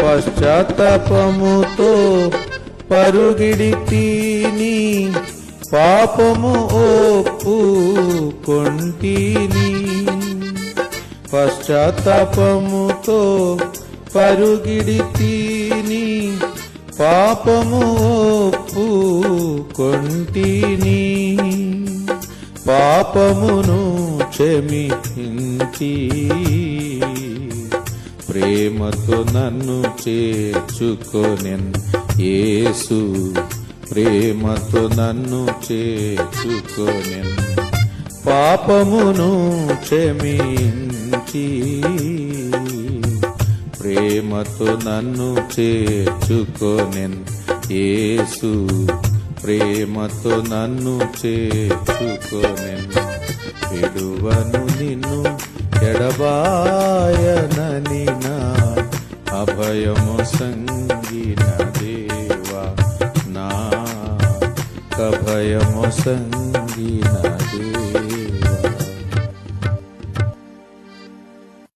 పశ్చాత్తాపముతో పరుగిడి తీని పాపము ఒప్పుకొంటిని. పశ్చాత్తాపముతో పరుగిడి తీని పాపము ఒప్పుకొంటిని. పాపమును క్షమించి ప్రేమతో నన్ను చేర్చుకొనెన్ యేసు. ప్రేమతో నన్ను చేర్చుకొనెన్. పాపమును క్షమించి ప్రేమతో నన్ను చేర్చుకొనెన్ యేసు. ప్రేమతో నన్ను చేర్చుకొనెన్. విడువను నిన్ను ఎడబాయనని నా అభయము సంగిన దేవా. నా అభయము సంగిన దేవా.